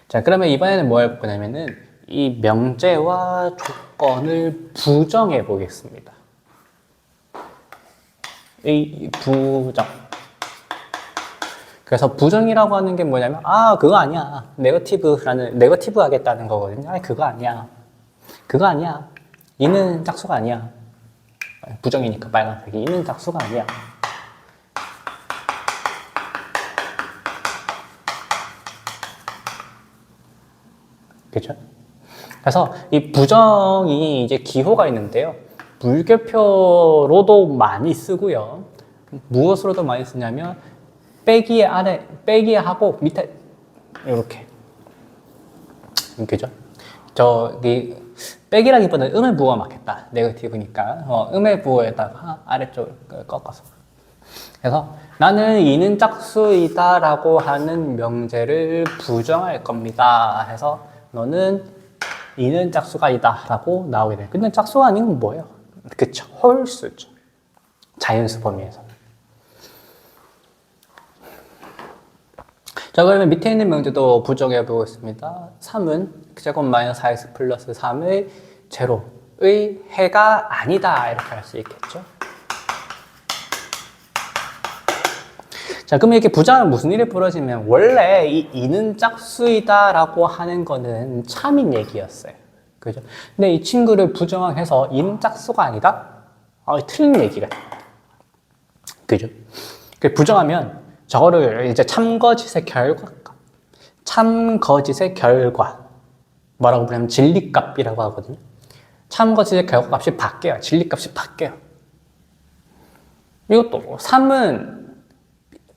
자, 그러면 이번에는 뭐 해볼 거냐면은 이 명제와 조건을 부정해 보겠습니다. 이 부정. 그래서 부정이라고 하는 게 뭐냐면, 그거 아니야. 네거티브 하겠다는 거거든요. 그거 아니야. 그거 아니야. 이는 짝수가 아니야. 부정이니까 빨간색이. 이는 짝수가 아니야. 그죠? 그래서 이 부정이 이제 기호가 있는데요. 물결표로도 많이 쓰고요. 무엇으로도 많이 쓰냐면, 빼기에 아래, 빼기에 하고 밑에, 이렇게. 그죠? 저기, 빼기라기보다는 음의 부호가 맞겠다. 네거티브니까. 음의 부호에다가 아래쪽을 꺾어서. 그래서 나는 이는 짝수이다 라고 하는 명제를 부정할 겁니다. 해서 너는 이는 짝수가 아니다 라고 나오게 돼요. 근데 짝수가 아닌 건 뭐예요? 그쵸, 홀수죠. 자연수 범위에서는. 자, 그러면 밑에 있는 명제도 부정해 보겠습니다. 3은 제곱 마이너스 4x 플러스 3의 제로의 해가 아니다 이렇게 할 수 있겠죠. 자, 그럼 이렇게 부정하면 무슨 일이 벌어지면 원래 이 이는 짝수이다 라고 하는 거는 참인 얘기였어요. 그죠? 근데 이 친구를 부정해서 이는 짝수가 아니다? 틀린 얘기가 됩니다. 그죠? 부정하면 저거를 이제 참거짓의 결과 뭐라고 부르냐면 진리값이라고 하거든요. 참거짓의 결과값이 바뀌어요. 진리값이 바뀌어요. 이것도 3은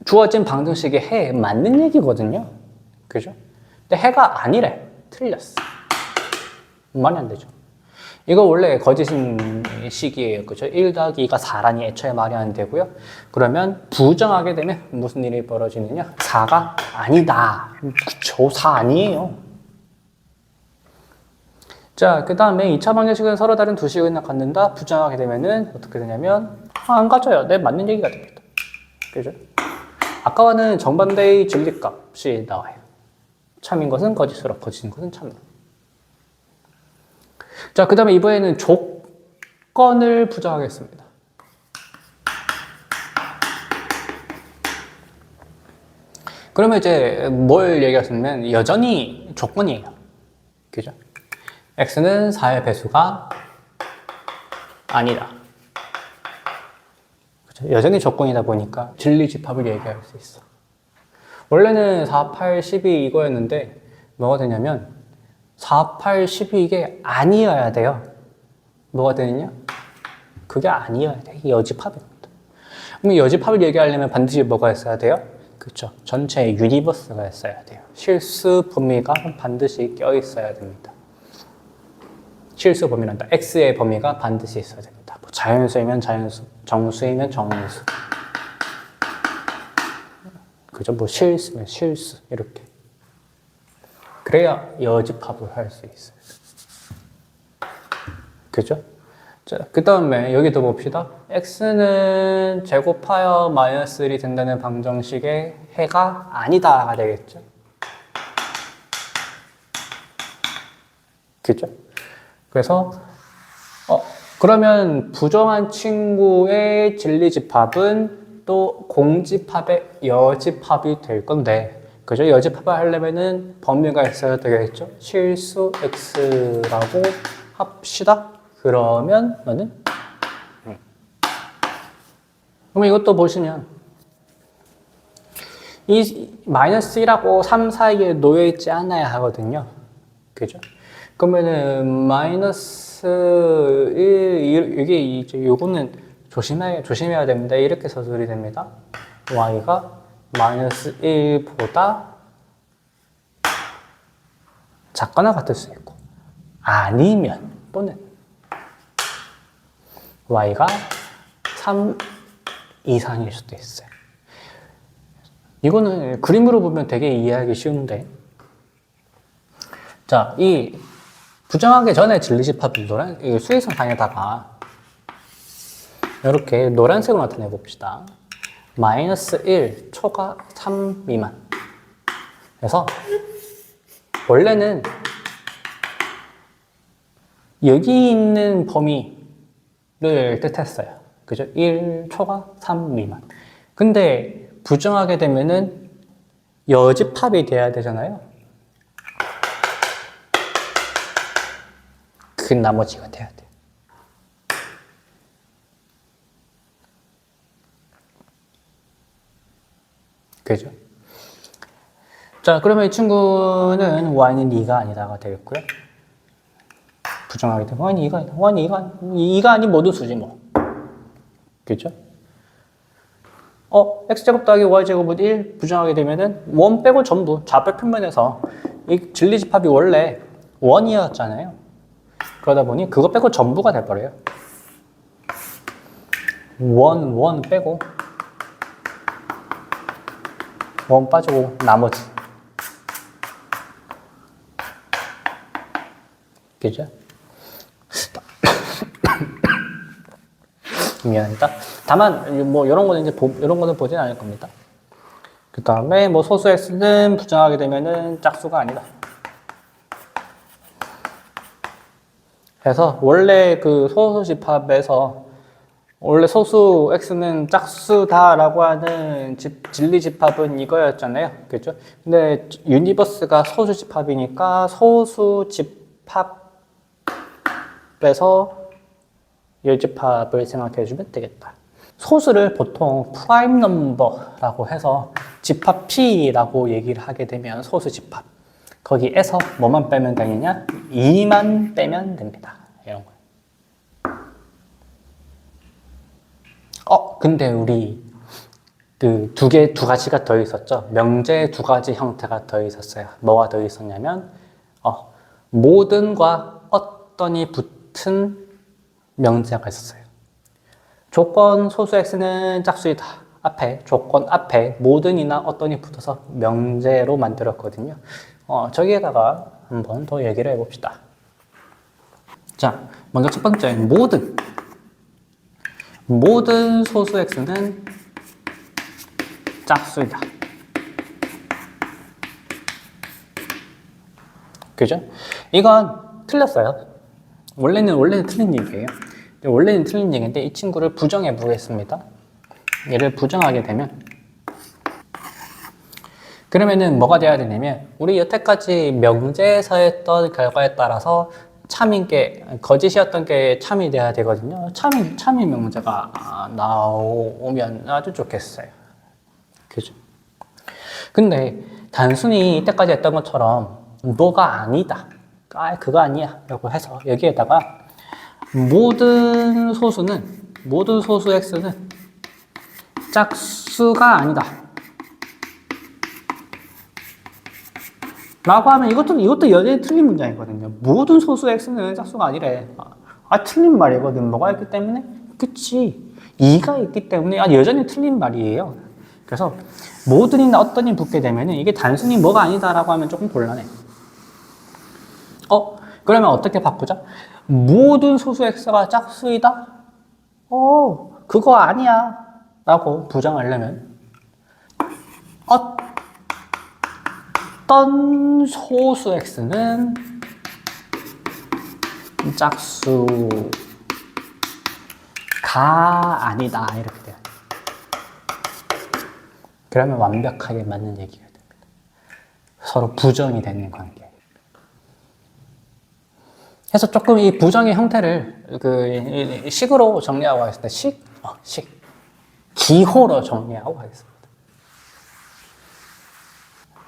주어진 방정식의 해에 맞는 얘기거든요. 그죠? 근데 해가 아니래. 틀렸어. 말이 안 되죠. 이거 원래 거짓인 식이에요. 그죠? 1 더하기 2가 4라니 애초에 말이 안 되고요. 그러면 부정하게 되면 무슨 일이 벌어지느냐? 4가 아니다. 그쵸? 4 아니에요. 자, 그 다음에 2차 방정식은 서로 다른 두 식을 갖는다. 부정하게 되면은 어떻게 되냐면 안 가져요. 네, 맞는 얘기가 됩니다. 그죠? 아까와는 정반대의 진리값이 나와요. 참인 것은 거짓으로, 거짓인 것은 참으로. 자, 그 다음에 이번에는 조건을 부정하겠습니다. 그러면 이제 뭘 얘기하시냐면 여전히 조건이에요. 그죠? x는 4의 배수가 아니다. 그죠? 여전히 조건이다 보니까 진리집합을 얘기할 수 있어. 원래는 4, 8, 12 이거였는데 뭐가 되냐면 4, 8, 12 이게 아니어야 돼요. 뭐가 되느냐? 그게 아니어야 돼. 여집합입니다. 그럼 여집합을 얘기하려면 반드시 뭐가 있어야 돼요? 그렇죠. 전체에 유니버스가 있어야 돼요. 실수 범위가 반드시 껴 있어야 됩니다. 실수 범위란다. x의 범위가 반드시 있어야 됩니다. 뭐 자연수이면 자연수, 정수이면 정수. 그죠? 뭐 실수면 실수 이렇게. 그래야 여집합을 할 수 있어요. 그죠? 자, 그 다음에 여기도 봅시다. x는 제곱하여 마이너스 1이 된다는 방정식의 해가 아니다가 되겠죠? 그죠? 그래서 그러면 부정한 친구의 진리집합은 또 공집합의 여집합이 될 건데, 그죠? 여집합을 하려면은 범위가 있어야 되겠죠? 실수 x라고 합시다. 그러면 너는 그럼 이것도 보시면 이 마이너스 1하고 3 사이에 놓여 있지 않아야 하거든요. 그죠? 그러면은 마이너스 1 이게 이제 요거는 조심해야 됩니다. 이렇게 서술이 됩니다. y가 마이너스 1보다 작거나 같을 수 있고, 아니면 또는 y가 3 이상일 수도 있어요. 이거는 그림으로 보면 되게 이해하기 쉬운데, 자, 이 부정하기 전에 진리집합을 수의선 상에다가 이렇게 노란색으로 나타내 봅시다. 마이너스 1 초가 3 미만. 그래서 원래는 여기 있는 범위를 뜻했어요. 그죠? 1초가 3 미만. 근데 부정하게 되면은 여집합이 돼야 되잖아요. 그 나머지가 돼야 돼요. 그죠? 자, 그러면 이 친구는 y는 2가 아니다가 되겠고요. 부정하게 되면 y는 2가 아니다. y는 2가 아닌 모든 수지 뭐. 그죠? x제곱 더하기 y제곱은 1 부정하게 되면은 원 빼고 전부 좌표 평면에서 이 진리집합이 원래 원이었잖아요. 그러다 보니 그거 빼고 전부가 돼버려요. 원 빼고 원 빠지고 나머지. 그죠? 미안합니다. 다만 뭐 이런 거는 이제 이런 거는 보진 않을 겁니다. 그 다음에 뭐 소수 x는 부정하게 되면은 짝수가 아니다. 그래서 원래 그 소수 집합에서 원래 소수 x는 짝수다라고 하는 진리 집합은 이거였잖아요. 그죠? 근데 유니버스가 소수 집합이니까 소수 집합에서 열집합을 생각해 주면 되겠다. 소수를 보통 프라임 넘버라고 해서 집합 P라고 얘기를 하게 되면 소수 집합. 거기에서 뭐만 빼면 되느냐? 2만 빼면 됩니다. 이런 거예요. 근데 우리 그 두 가지가 더 있었죠. 명제 두 가지 형태가 더 있었어요. 뭐가 더 있었냐면 모든과 어떤이 붙은 명제가 있었어요. 조건 소수 x는 짝수이다. 앞에 조건 앞에 모든이나 어떤이 붙어서 명제로 만들었거든요. 저기에다가 한번 더 얘기를 해봅시다. 자, 먼저 첫 번째 모든 소수 x는 짝수이다. 그죠? 이건 틀렸어요. 원래는 틀린 얘기예요. 원래는 틀린 얘기인데 이 친구를 부정해 보겠습니다. 얘를 부정하게 되면 그러면은 뭐가 돼야 되냐면 우리 여태까지 명제에서 했던 결과에 따라서 참인 게 거짓이었던 게 참이 돼야 되거든요. 참인 명제가 나오면 아주 좋겠어요. 그죠? 근데 단순히 이때까지 했던 것처럼 뭐가 아니다. 그거 아니야. 라고 해서 여기에다가 모든 소수 x는 짝수가 아니다. 라고 하면 이것도 여전히 틀린 문장이거든요. 모든 소수 x는 짝수가 아니래. 틀린 말이거든. 뭐가 있기 때문에? 그치. 2가 있기 때문에 여전히 틀린 말이에요. 그래서 모든이나 어떤이 붙게 되면 이게 단순히 뭐가 아니다라고 하면 조금 곤란해. 그러면 어떻게 바꾸자? 모든 소수 x가 짝수이다? 그거 아니야. 라고 부정하려면 어떤 소수 x는 짝수가 아니다. 이렇게 돼요. 그러면 완벽하게 맞는 얘기가 됩니다. 서로 부정이 되는 관계. 그래서 조금 이 부정의 형태를 식으로 정리하고 하겠습니다. 기호로 정리하고 하겠습니다.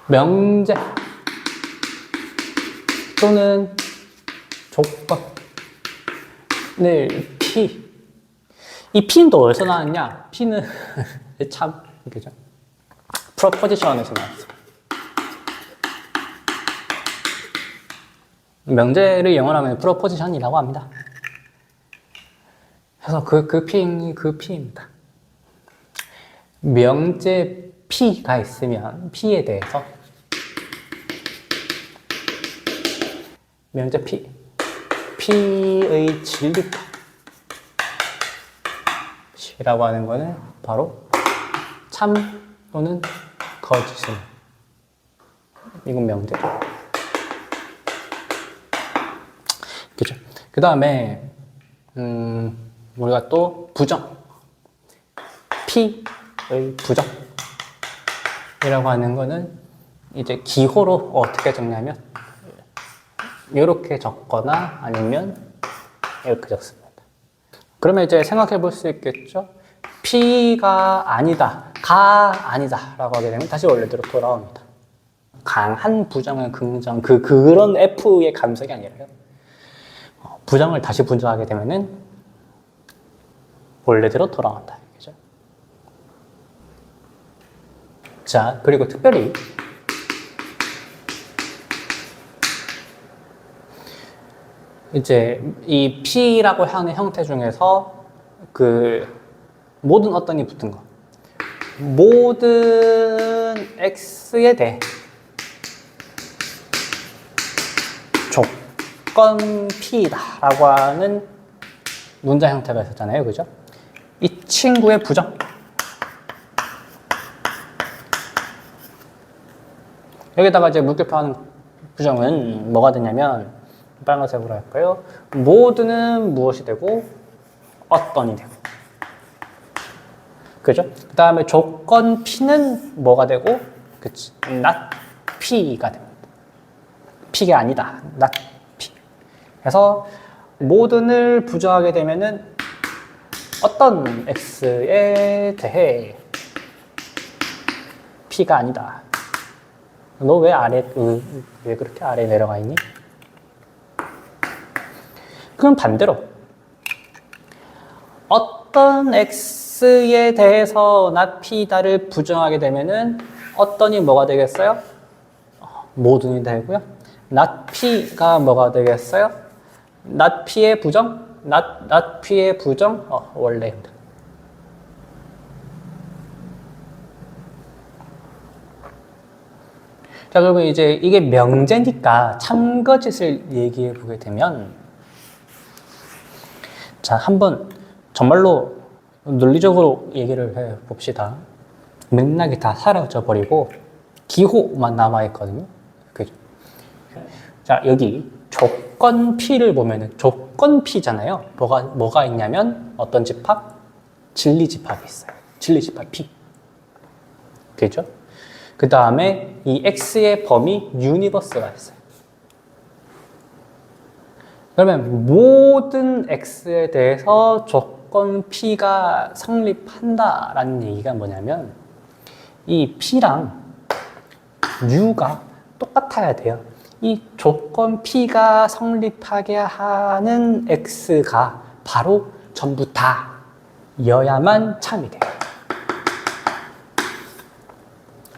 명제 또는 조건을 P. 이 P는 또 어디서 나왔냐? P는 참, 그죠? 프로포지션에서 나왔어요. 명제를 영어로 하면 프로포지션이라고 합니다. 그래서 그 P입니다. 명제 P가 있으면 P에 대해서 명제 P의 진리값이라고 하는 거는 바로 참 또는 거짓은 이건 명제죠. 그죠? 그 다음에 우리가 또 부정, P의 부정이라고 하는 거는 이제 기호로 어떻게 적냐면 이렇게 적거나 아니면 이렇게 적습니다. 그러면 이제 생각해 볼 수 있겠죠? P가 아니다, 가 아니다 라고 하게 되면 다시 원래대로 돌아옵니다. 강한 부정은 긍정, 그런 F의 감성이 아니라요. 부정을 다시 분석하게 되면은 원래대로 돌아온다. 그죠? 자, 그리고 특별히 이제 이 P라고 하는 형태 중에서 그 모든 어떤이 붙은 거, 모든 X에 대해 조건 P다 라고 하는 문장 형태가 있었잖아요. 그죠? 이 친구의 부정, 여기다가 이제 물결표하는 부정은 뭐가 되냐면 빨간색으로 할까요? 모두는 무엇이 되고 어떤이 되고, 그죠? 그 다음에 조건 P는 뭐가 되고, 그치? not P가 됩니다. P가 아니다, not P. 그래서 모든을 부정하게 되면은 어떤 X에 대해 P가 아니다. 너 왜 왜 그렇게 아래 내려가 있니? 그럼 반대로 어떤 X에 대해서 not P다를 부정하게 되면은 어떤이 뭐가 되겠어요? 모든이 되고요. not P가 뭐가 되겠어요? not P의 부정? not P의 부정? 원래입니다. 자, 그러면 이제 이게 명제니까 참거짓을 얘기해 보게 되면, 자, 한번 정말로 논리적으로 얘기를 해 봅시다. 맥락이 다 사라져 버리고 기호만 남아 있거든요. 그죠? 자, 여기 조건 P를 보면은 조건 P잖아요. 뭐가 있냐면 어떤 집합? 진리 집합이 있어요. 진리 집합 P. 그죠? 그 다음에 이 X의 범위 유니버스가 있어요. 그러면 모든 X에 대해서 조건 P가 성립한다라는 얘기가 뭐냐면 이 P랑 U가 똑같아야 돼요. 이 조건 P가 성립하게 하는 X가 바로 전부 다여야만 참이 돼요.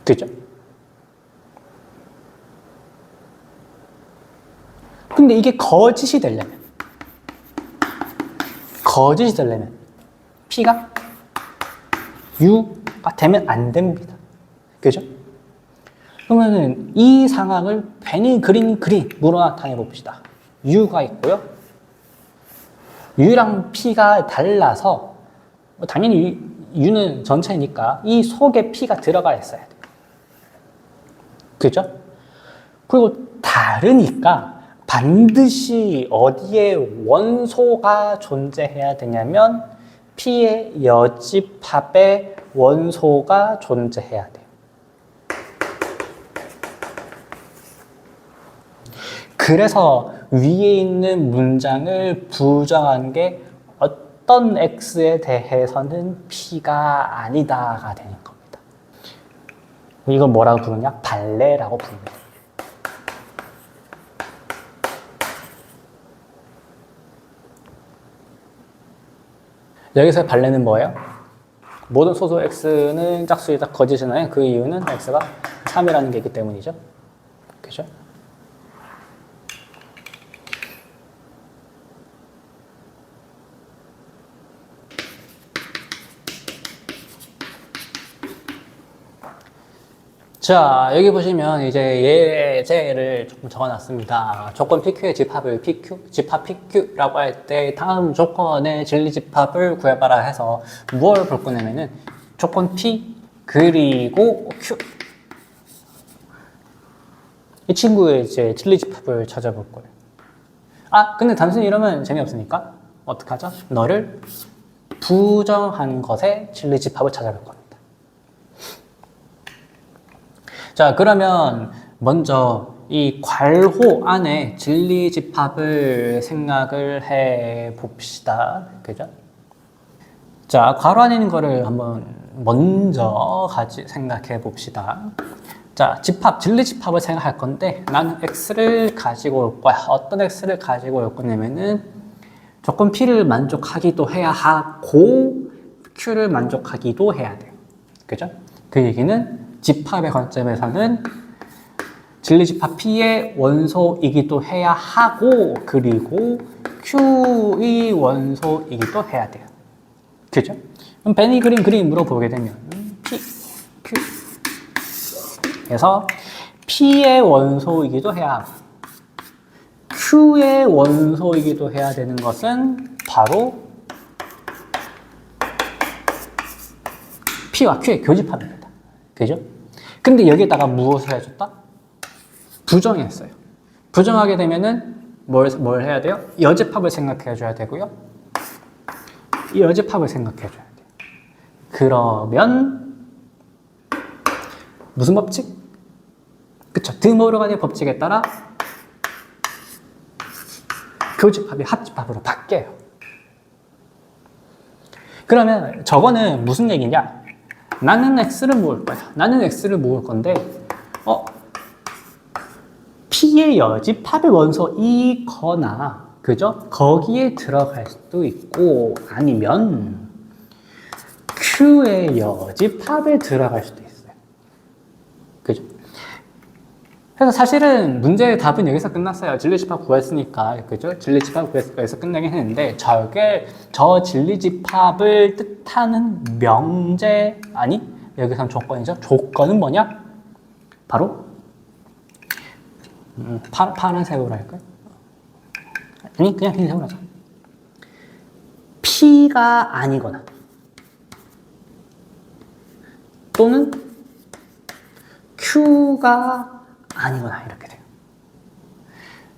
그죠? 근데 이게 거짓이 되려면 P가 U가 되면 안 됩니다. 그죠? 그러면은 이 상황을 괜히 그린 그림으로 나타내 봅시다. U가 있고요. U랑 P가 달라서 당연히 U는 전체니까 이 속에 P가 들어가 있어야 돼요. 그죠? 그리고 다르니까 반드시 어디에 원소가 존재해야 되냐면 P의 여집합에 원소가 존재해야 돼요. 그래서 위에 있는 문장을 부정한 게 어떤 X에 대해서는 P가 아니다가 되는 겁니다. 이걸 뭐라고 부르냐? 발레라고 부릅니다. 여기서 발레는 뭐예요? 모든 소수 X는 짝수이다 거짓이잖아요. 그 이유는 X가 3이라는 게 있기 때문이죠. 그죠? 자, 여기 보시면 이제 예제를 조금 적어놨습니다. 조건 PQ의 집합을 집합 PQ라고 할 때 다음 조건의 진리 집합을 구해봐라 해서 무엇을 볼 거냐면은 조건 P 그리고 Q. 이 친구의 이제 진리 집합을 찾아볼 거예요. 근데 단순히 이러면 재미없으니까 어떡하죠? 너를 부정한 것의 진리집합을 찾아볼 겁니다. 자, 그러면 먼저 이 괄호 안에 진리집합을 생각을 해 봅시다. 그죠? 자, 괄호 안에 있는 거를 한번 먼저 생각해 봅시다. 자, 진리집합을 생각할 건데 나는 x를 가지고 올 거야. 어떤 x를 가지고 올 거냐면은 조건 p를 만족하기도 해야 하고 q를 만족하기도 해야 돼요. 그죠? 그 얘기는 집합의 관점에서는 진리집합 p의 원소이기도 해야 하고 그리고 q의 원소이기도 해야 돼요. 그죠? 그럼 벤이 그린 그림으로 보게 되면 p, q 그래서 P의 원소이기도 해야 하고 Q의 원소이기도 해야 되는 것은 바로 P와 Q의 교집합입니다. 그죠? 근데 여기에다가 무엇을 해줬다? 부정했어요. 부정하게 되면은 뭘 해야 돼요? 여집합을 생각해 줘야 되고요. 이 여집합을 생각해 줘야 돼요. 그러면 무슨 법칙? 그쵸. 드모르간의 법칙에 따라 교집합이 합집합으로 바뀌어요. 그러면 저거는 무슨 얘기냐? 나는 x를 모을 거야. 나는 x를 모을 건데 p의 여집합의 원소이거나 그죠? 거기에 들어갈 수도 있고 아니면 q의 여집합에 들어갈 수도 있어요. 그죠? 그래서 사실은 문제의 답은 여기서 끝났어요. 진리집합 구했으니까, 그죠? 진리집합 구해서 끝나긴 했는데, 저 진리집합을 뜻하는 명제, 여기서는 조건이죠. 조건은 뭐냐? 바로, 파란색으로 할까요? 아니, 그냥 흰색으로 하자. P가 아니거나, 또는 Q가 아니거나 이렇게 돼요.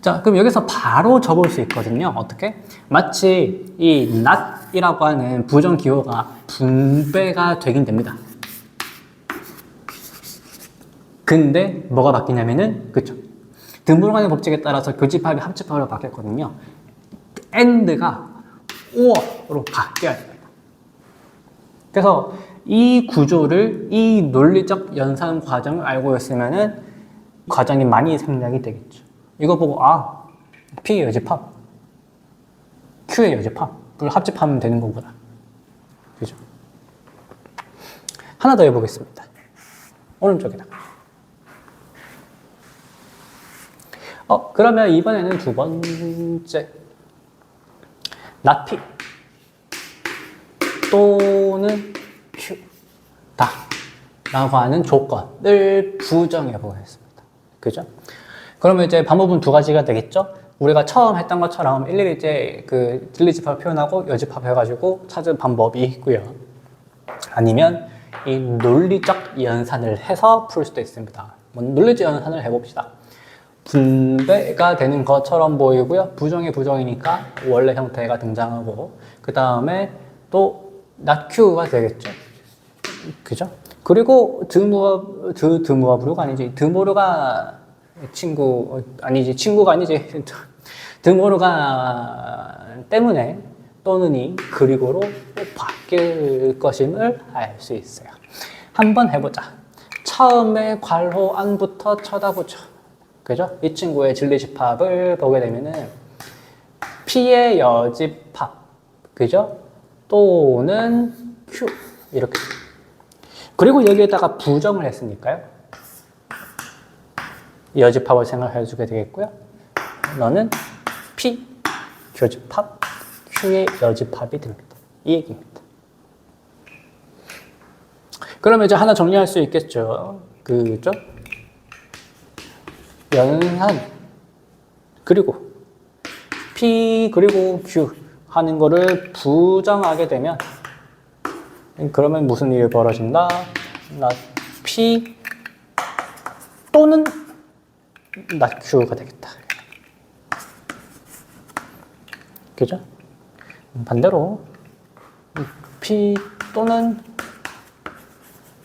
자, 그럼 여기서 바로 접을 수 있거든요. 어떻게? 마치 이 not이라고 하는 부정 기호가 분배가 되긴 됩니다. 근데 뭐가 바뀌냐면은 그쵸? 드모르간의 법칙에 따라서 교집합이 합집합으로 바뀌었거든요. and가 or로 바뀌어야 됩니다. 그래서 이 구조를, 이 논리적 연산 과정을 알고 있으면은 과정이 많이 생략이 되겠죠. 이거 보고 P의 여집합, Q의 여집합을 합집하면 되는 거구나. 그죠? 하나 더 해보겠습니다. 오른쪽에다가. 그러면 이번에는 두 번째. not P 또는 Q다 라고 하는 조건을 부정해 보겠습니다. 그죠? 그러면 이제 방법은 두 가지가 되겠죠? 우리가 처음 했던 것처럼 일일이 이제 그 진리집합을 표현하고 여집합 해가지고 찾은 방법이 있고요. 아니면 이 논리적 연산을 해서 풀 수도 있습니다. 논리적 연산을 해봅시다. 분배가 되는 것처럼 보이고요. 부정이 부정이니까 원래 형태가 등장하고 그 다음에 또 not Q가 되겠죠. 그죠? 그리고 드모르가 아니지. 드모르가 친구가 아니지. 드모르가 때문에 또는이 그리고로 바뀔 것임을 알 수 있어요. 한번 해보자. 처음에 괄호 안부터 쳐다보죠. 그죠? 이 친구의 진리집합을 보게 되면은 P의 여집합, 그죠? 또는 Q 이렇게. 그리고 여기에다가 부정을 했으니까요. 여집합을 생각해 주게 되겠고요. 너는 P 교집합, Q의 여집합이 됩니다. 이 얘기입니다. 그러면 이제 하나 정리할 수 있겠죠. 그죠? 연산 그리고 P 그리고 Q 하는 거를 부정하게 되면 그러면 무슨 일이 벌어진다? P 또는 not Q가 되겠다. 그죠? 반대로 P 또는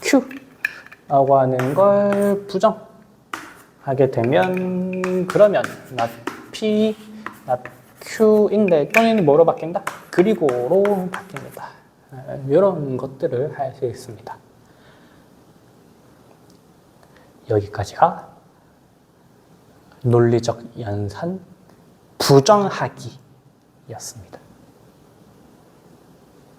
Q라고 하는 걸 부정하게 되면 그러면 not P, not Q인데 또는 뭐로 바뀐다? 그리고로 바뀝니다. 이런 것들을 할 수 있습니다. 여기까지가 논리적 연산 부정하기였습니다.